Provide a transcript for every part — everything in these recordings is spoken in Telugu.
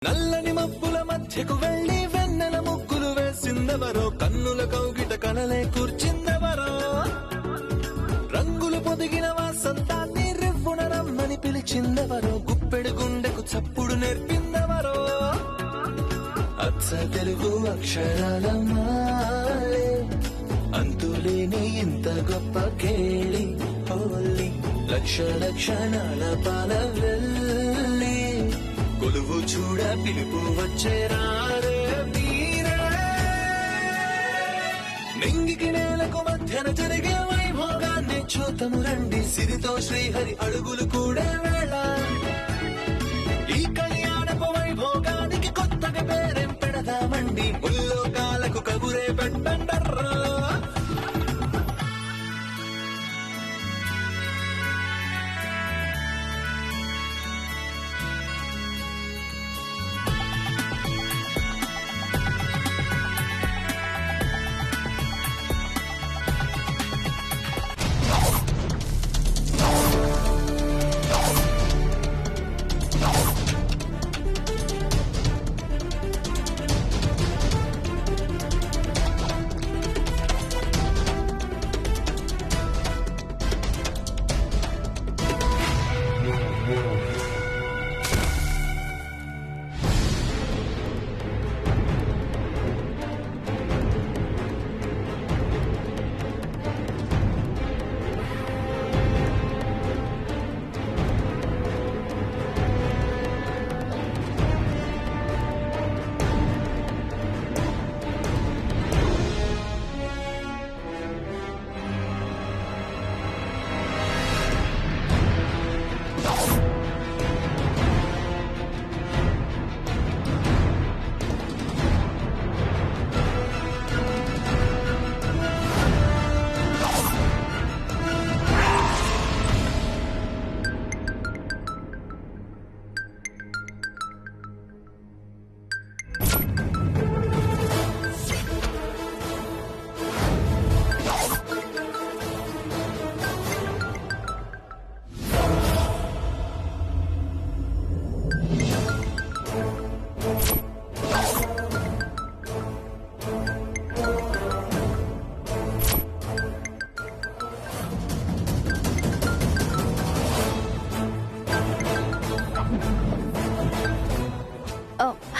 నల్లని మబ్బుల మధ్యకు వెళ్లి వెన్నెల ముగ్గులు వేసిందెవరో, కన్నుల కౌగిట కలలే కూర్చిందెవరో, రంగులు పొదిగిన వాసంతాన్ని రివ్వున రమ్మని పిలిచిందెవరో, గుప్పెడు గుండెకు చప్పుడు నేర్పిందెవరో, అచ్చ తెలుగు అక్షరాల మాలే అంతులేని ఇంత గొప్ప కేళి హోలీ, లక్ష లక్షణాల పాల వెళ్ళి కొలువు చూడ పిలుపు వచ్చేరారే మీరే, నింగికి నేలకు మధ్యన జరిగే వైభోగాన్ని చూతము రండి, సిరితో శ్రీహరి అడుగులు కూడే వేళ, ఈ కళ్యాణపు వైభోగానికి కొత్తగా పేరేం పెడదామండి, ముల్లోకాలకు కబురే పెట్టండర్రా.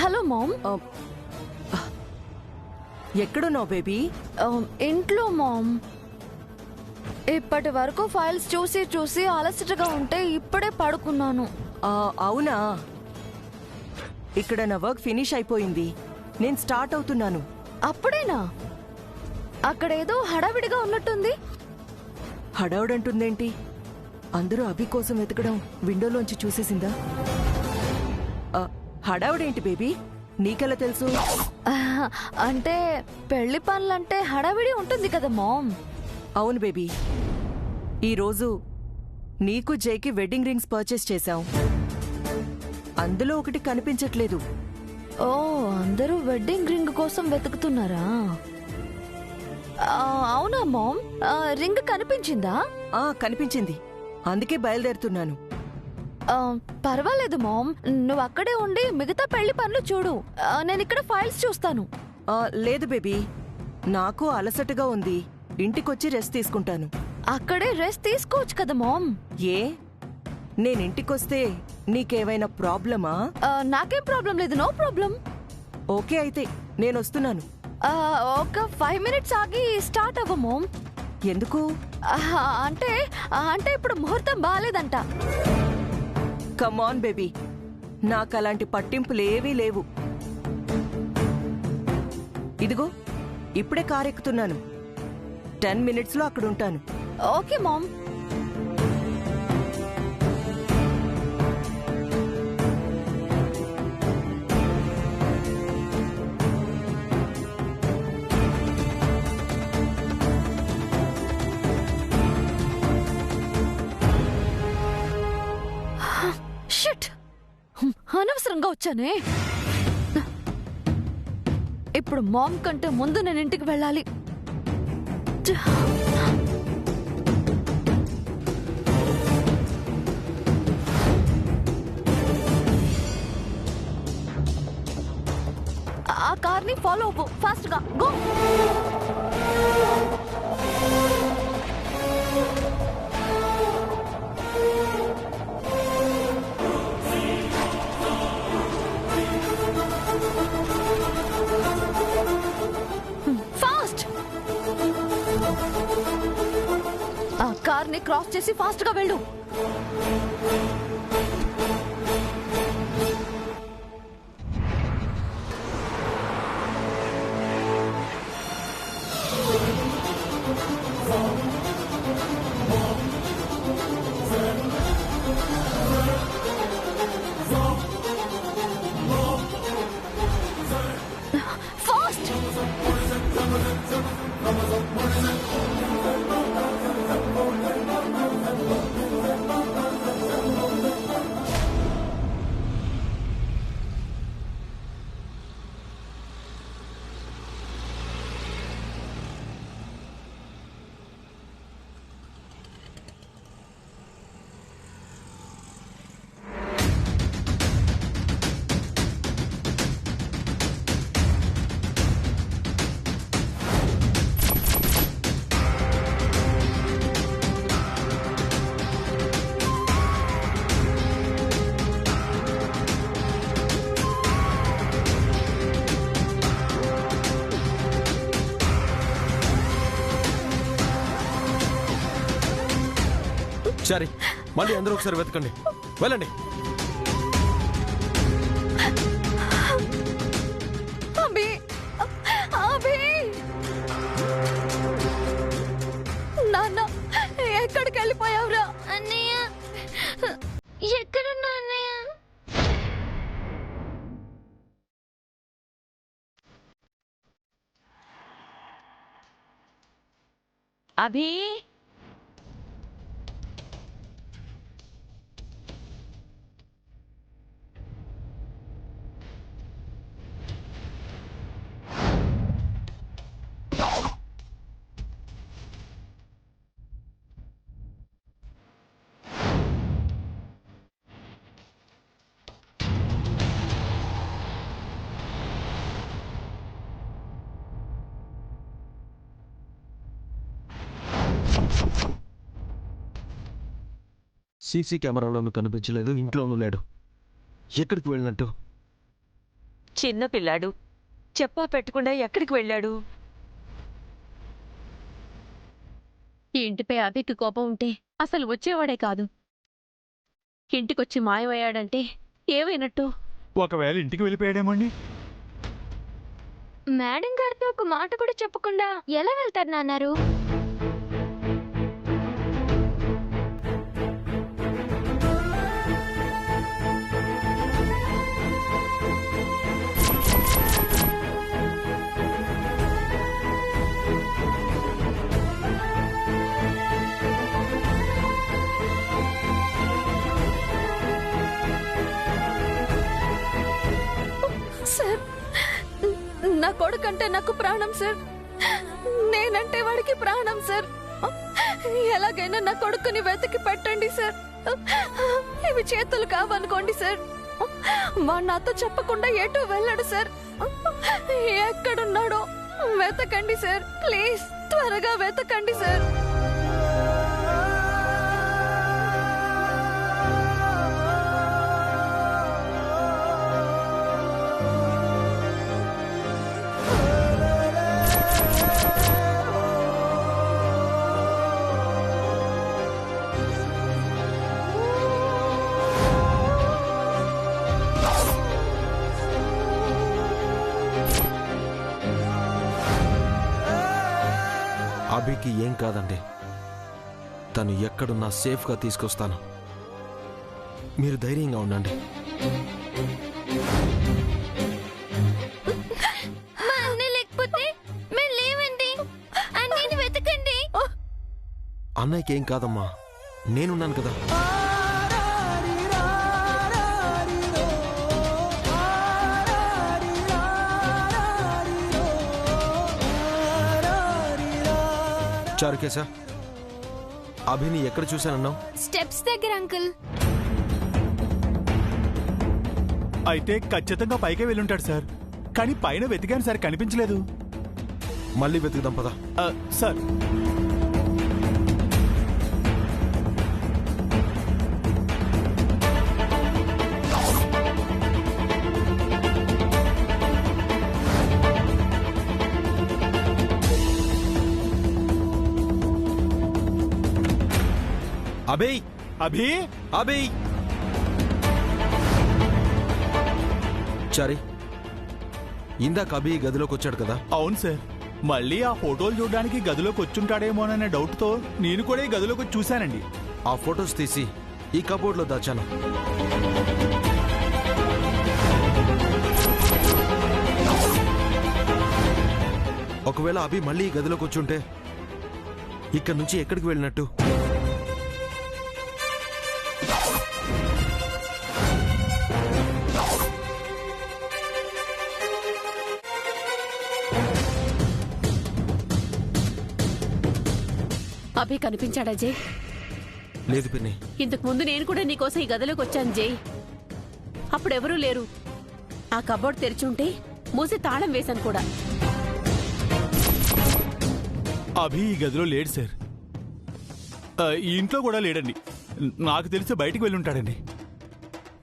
Hello mom. ఎక్కడున్నావు బేబీ? ఇంట్లో మామ్. ఇప్పటి వరకు ఫైల్స్ చూసి చూసి అలసటగా ఉంటే ఇప్పుడే పడుకున్నాను. అవునా, ఇక్కడ నా వర్క్ ఫినిష్ అయిపోయింది, నేను స్టార్ట్ అవుతున్నాను. అప్పుడేనా? అక్కడేదో హడావిడిగా ఉన్నట్టుంది. హడావుడంటుందేంటి? అందరూ అభి కోసం వెతకడం విండోలోంచి చూసేసిందా? హడావుడేంటి బేబీ, నీకెలా తెలుసు? అంటే పెళ్లి పనులంటే హడావిడి ఉంటుంది కదా మామ్. అవును బేబీ, ఈరోజు నీకు జైకి వెడ్డింగ్ రింగ్స్ పర్చేస్ చేశాం, అందులో ఒకటి కనిపించట్లేదు. ఓ, అందరూ వెడ్డింగ్ రింగ్ కోసం వెతుకుతున్నారా? అవునా మామ్, రింగ్ కనిపించిందా? కనిపించింది, అందుకే బయలుదేరుతున్నాను. పర్వాలేదు మామ్, నువ్వు అక్కడే ఉండి మిగతా పెళ్లి పనులు చూడు, నేను ఇక్కడ ఫైల్స్ చూస్తాను. లేదు బేబీ, నాకు అలసటగా ఉంది, ఇంటికొచ్చి రెస్ట్ తీసుకుంటాను. అక్కడే రెస్ట్ తీసుకోవచ్చు కదా మామ్. ఏ, నేనింటికొస్తే నీకేమైనా ప్రాబ్లమా? నాకేం ప్రాబ్లం లేదు, నో ప్రాబ్లం. ఓకే అయితే నేనొస్తున్నాను. ఒక 5 minutes ఆగి స్టార్ట్ అవ్వ మామ్. ఎందుకు? అంటే అంటే ఇప్పుడు ముహూర్తం బాలేదంట. కమాన్ బేబీ, నాకలాంటి పట్టింపులేవీ లేవు. ఇదిగో ఇప్పుడే కారెక్కుతున్నాను, 10 minutes లో అక్కడుంటాను. Okay ma'am. అనవసరంగా వచ్చానే. ఇప్పుడు మామ్ కంటే ముందు నేను ఇంటికి వెళ్ళాలి. ఆ కార్ ని ఫాలో అవ్వు ఫాస్ట్ గా గో. ఫాస్ట్. ఆ కార్ ని క్రాస్ చేసి ఫాస్ట్ గా వెళ్ళు. ఫాస్ట్. సరే, మళ్ళీ అందరూ ఒకసారి వెతకండి. వెళ్ళండి. అభి, అభి, నాన్న ఎక్కడికి వెళ్ళిపోయావురా? అన్నయ్య ఎక్కడున్నా అన్నయ్య? అభి, సీసీ కెమెరాలోనూ కనిపించలేదు, ఇంట్లోనూ లేడు. ఎక్కడికి వెళ్ళినట్టు? చిన్న పిల్లాడు చెప్పా పెట్టకుండా ఎక్కడికి వెళ్ళాడు? ఈ ఇంటిపై అభికి కోపం ఉంటే అసలు వచ్చేవాడే కాదు. ఇంటికొచ్చి మాయమయ్యాడంటే ఏమైనట్టు? ఒకవేళ ఇంటికి వెళ్ళిపోయాడేమోండి. మేడం గారితో ఒక మాట కూడా చెప్పకుండా ఎలా వెళ్తారు నాన్నారు? సార్, నా కొడుకంటే నాకు ప్రాణం సార్. నేనంటే వాడికి ప్రాణం సార్. ఎలాగైనా నా కొడుకుని వెతికి పెట్టండి సార్. ఇవి చేతులు కావనుకోండి సార్. వాడు నాతో చెప్పకుండా ఎటు వెళ్ళాడు సార్. ఎక్కడున్నాడో వెతకండి సార్. ప్లీజ్ త్వరగా వెతకండి సార్. అభికి ఏం కాదండి, తను ఎక్కడున్నా సేఫ్గా తీసుకొస్తాను. మీరు ధైర్యంగా ఉండండి. మా అన్న లేకపోతే మేము లేవండి. అన్నయ్యని వెతకండి. అన్నయ్యకి ఏం కాదమ్మా, నేనున్నాను కదా. చారుకేశా, అభిని ఎక్కడ చూశానన్నావు? స్టెప్స్ దగ్గర అంకుల్. అయితే ఖచ్చితంగా పైకే వెళ్ళుంటాడు సార్. కానీ పైన వెతికాను సార్, కనిపించలేదు. మళ్ళీ వెతుకుదాం పదా. సార్ అభి అభి అభి చారి, ఇందాక అభి గదిలోకి వచ్చాడు కదా. అవును సార్, మళ్ళీ ఆ ఫోటోలు చూడడానికి గదిలోకి వచ్చుంటాడేమోననే డౌట్తో నేను కూడా ఈ గదిలోకి వచ్చి చూశానండి. ఆ ఫొటోస్ తీసి ఈ కబోర్డ్లో దాచాను. ఒకవేళ అభి మళ్ళీ ఈ గదిలోకి వచ్చుంటే ఇక్కడి నుంచి ఎక్కడికి వెళ్ళినట్టు? అభి కనిపించాడా జై? లేదు పిన్ని. ఇంతకు ముందు నేను కూడా నీకోసం ఈ గదిలోకి వచ్చాను జై. అప్పుడెవరూ లేరు. ఆ కబోర్డ్ తెరిచుంటే మూసి తాళం వేశాను కూడా. అభి ఈ గదిలో లేడు సార్. ఈ ఇంట్లో కూడా లేడండి. నాకు తెలిసి బయటికి వెళ్ళి ఉంటాడండి.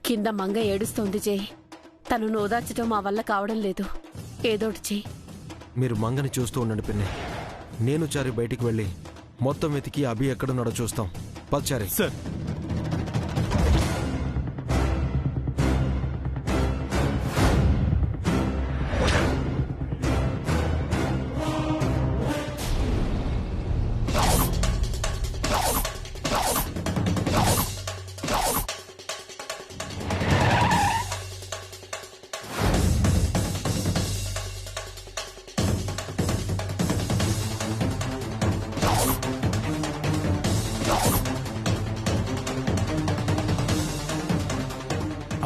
కింద మంగ ఏడుస్తోంది జై. తనను ఓదార్చడం మా వల్ల కావడం లేదు. ఏదోటి జై. మీరు మంగని చూస్తూ ఉండండి పిన్ని. నేను చారి బయటికి వెళ్ళి మొత్తం వెతికి అభి ఎక్కడున్నాడో చూస్తాం. పచ్చారి సార్.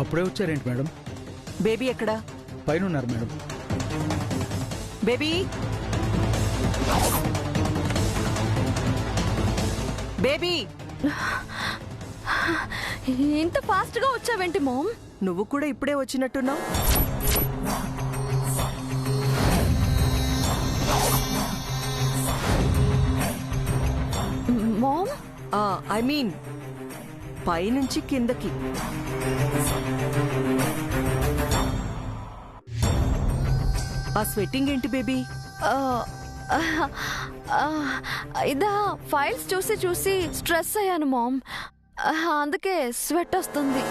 అప్పుడే వచ్చారేంటి మేడం? బేబీ ఎక్కడా? పైన ఉన్నారు మేడం. బేబీ బేబీ ఇంత ఫాస్ట్ గా వచ్చావేంటి మామ్? నువ్వు కూడా ఇప్పుడే వచ్చినట్టున్నావు. మామ్, ఐ మీన్ పైనుంచి కిందకి. ఆ స్వెట్టింగ్ ఏంటి బేబీ? ఇదా ఫైల్స్ చూసి చూసి స్ట్రెస్ అయ్యాను మామ్. అందుకే స్వెట్ వస్తుంది.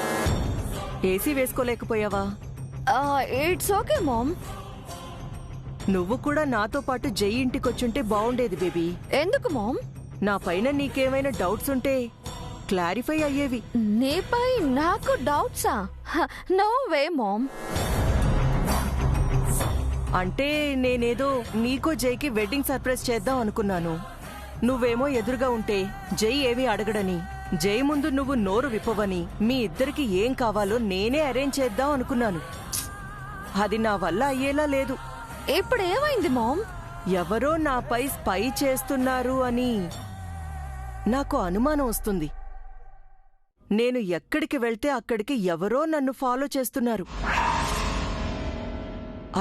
ఏసీ వేసుకోలేకపోయావా? It's okay mom. నువ్వు కూడా నాతో పాటు జై ఇంటికొచ్చుంటే బాగుండేది బేబీ. ఎందుకు మామ్? నా పైన నీకేమైనా డౌట్స్ ఉంటే క్లారిఫై అయ్యేవి. నీపై నాకు డౌట్సా? No way ma'am. అంటే నేనేదో నీకో జైకి వెడ్డింగ్ సర్ప్రైజ్ చేద్దాం అనుకున్నాను. నువ్వేమో ఎదురుగా ఉంటే జై ఏమీ అడగడని, జై ముందు నువ్వు నోరు విప్పవని, మీ ఇద్దరికి ఏం కావాలో నేనే అరేంజ్ చేద్దాం అనుకున్నాను. అది నా వల్ల అయ్యేలా లేదు. ఇప్పుడు ఏమైంది మామ్? ఎవరో నాపై స్పై చేస్తున్నారు అని నాకు అనుమానం వస్తుంది. నేను ఎక్కడికి వెళ్తే అక్కడికి ఎవరో నన్ను ఫాలో చేస్తున్నారు.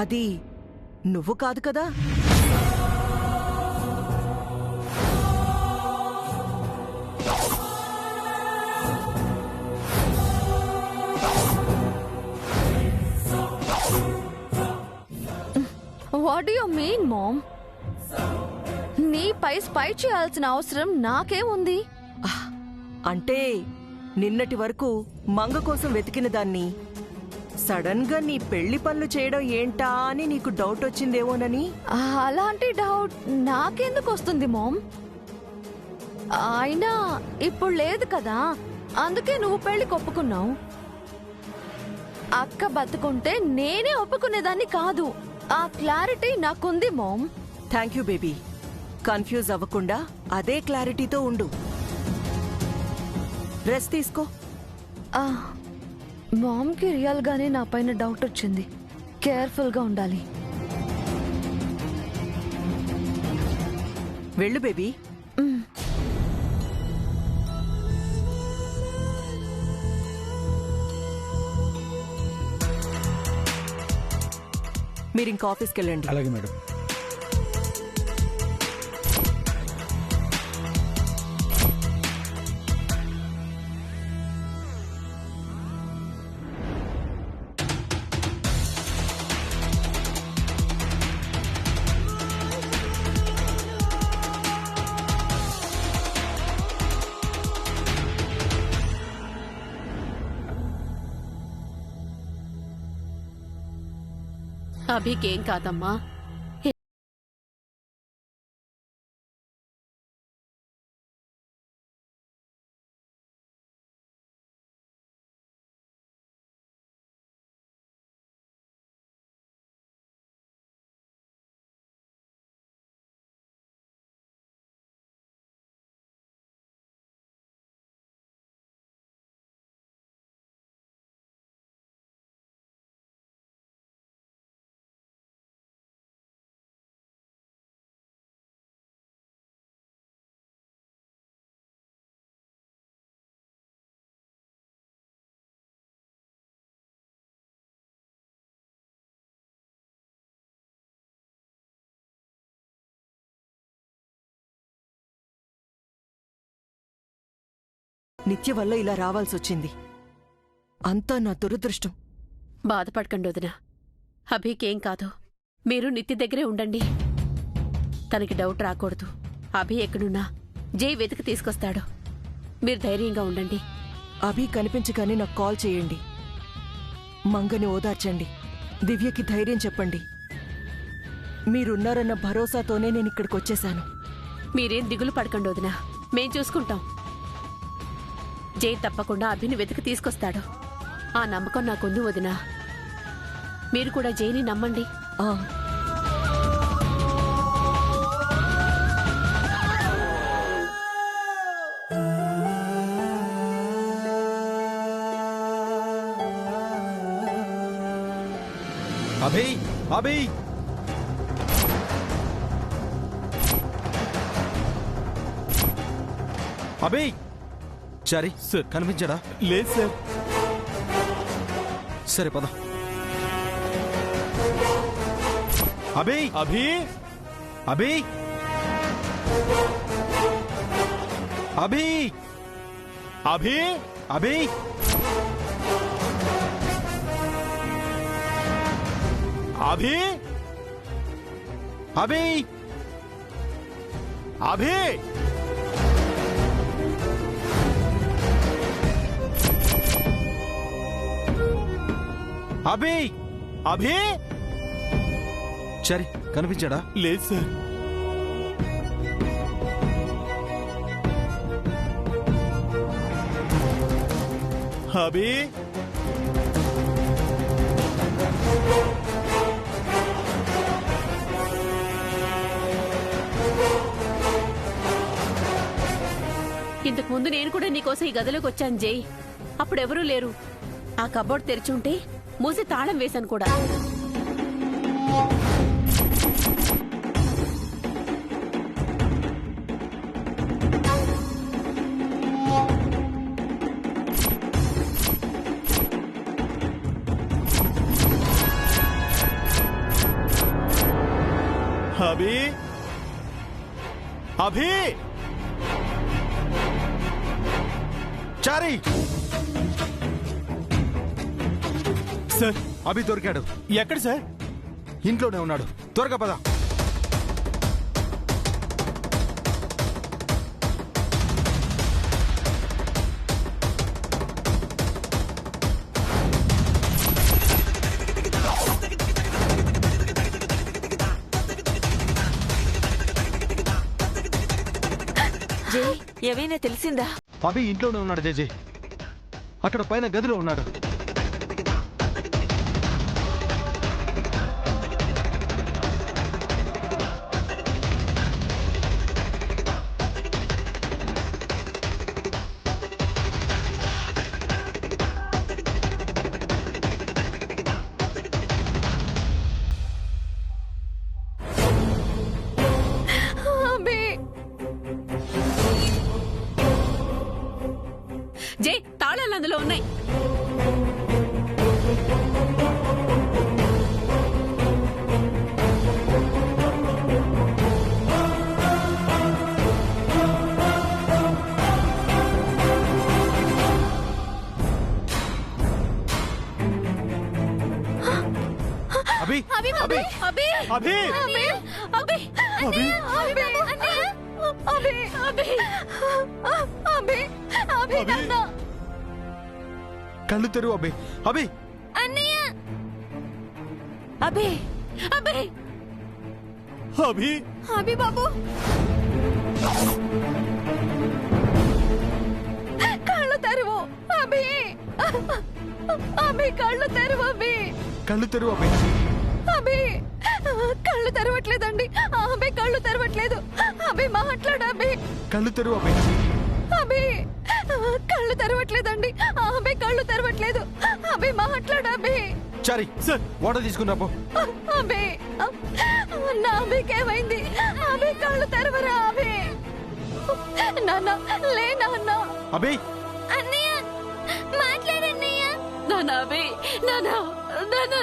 అది నువ్వు కాదు కదా? What do you mean mom? నీపై స్పై చేయాల్సిన అవసరం నాకేముంది? అంటే నిన్నటి వరకు మంగ కోసం వెతికిన దాన్ని సడన్ గా నీ పెళ్లి పనులు చేయడం ఏంటా అని నీకు డౌట్ వచ్చిందేమోనని. అలాంటి డౌట్ నాకెందుకు వస్తుంది మామ్? అయినా ఇప్పుడు లేదు కదా, అందుకే నువ్వు పెళ్లికి ఒప్పుకున్నావు. అక్క బతుకుంటే నేనే ఒప్పుకునేదాన్ని కాదు. ఆ క్లారిటీ నాకుంది mom. Thank you baby. Confuse అవ్వకుండా అదే క్లారిటీతో ఉండు. రెస్ట్ తీసుకో. మామ్కి రియల్ గానే నా పైన డౌట్ వచ్చింది. కేర్ఫుల్ గా ఉండాలి. వెళ్ళు బేబీ. మీరు ఇంకా ఆఫీస్కి వెళ్ళండి. అలాగే మేడం. అభికేం కాదమ్మా. నిత్య వల్ల ఇలా రావాల్సొచ్చింది. అంతా నా దురదృష్టం. బాధపడకండి వదినా. అభికేం కాదు. మీరు నిత్య దగ్గరే ఉండండి. తనకి డౌట్ రాకూడదు. అభి ఎక్కడున్నా జై వెతికి తీసుకొస్తాడు. మీరు ధైర్యంగా ఉండండి. అభి కనిపించగానే నాకు కాల్ చేయండి. మంగని ఓదార్చండి. దివ్యకి ధైర్యం చెప్పండి. మీరున్నారన్న భరోసాతోనే నేను ఇక్కడికి వచ్చేశాను. మీరేం దిగులు పడకండి వదినా. మేం చూసుకుంటాం. జై తప్పకుండా అభిని వెతికి తీసుకొస్తాడు. ఆ నమ్మకం నాకుంది వదినా. మీరు కూడా జైని నమ్మండి. అభి, అభి, అభి. చారి సార్. కనిపించాడా? లేదు సార్. సరే పద. అభి, అభి, అభి, అభి, అభి, అభి, అభి, అభి, అభి. అభి, అభి. చారి కనిపించాడా? లేదు సార్. అభి, ఇంతకు ముందు నేను కూడా నీకోసం ఈ గదిలోకి వచ్చాను జై. అప్పుడెవరూ లేరు. ఆ కబోర్డ్ తెరిచుంటే మూసి తాళం వేశాను కూడా. అభి, అభి. చారి, సార్. అభి దొరికాడు. ఎక్కడ సార్? ఇంట్లోనే ఉన్నాడు. త్వరగా పద. జై, ఏమైనా తెలిసిందా? అభి ఇంట్లోనే ఉన్నాడు జేజే. అక్కడ పైన గదిలో ఉన్నాడు. అభి, జై, తాళాలు అందులో ఉన్నాయి. అభి అభి అభి అభి అభి అభి అభి అభి అభి అభి అభి అభి అభి అభి. నాన్న కళ్ళు తెరువు అభి అభి అన్నయ్య అభి అభి అభి అభి బాబు కళ్ళు తెరువు అభి అభి కళ్ళు తెరువు అభి కళ్ళు తెరువు అభి అభి కళ్ళు తెరవట్లేదండి అభి కళ్ళు తెరవట్లేదు అభి మాట్లాడు అభి కళ్ళు తెరువు అభి అభి కళ్ళు తెరవట్లేదండి అభి కళ్ళు తెరవట్లేదు అభి మాట్లాడు అభి చారి సార్ వాటర్ తీసుకుని రాపో అభి నా అభికేమైంది అభి కళ్ళు తెరవరా అభి నాన్న లే నాన్న అభి అన్నయ్య మాట్లాడన్నయ్య నాన్న అభి నాన్న నాన్న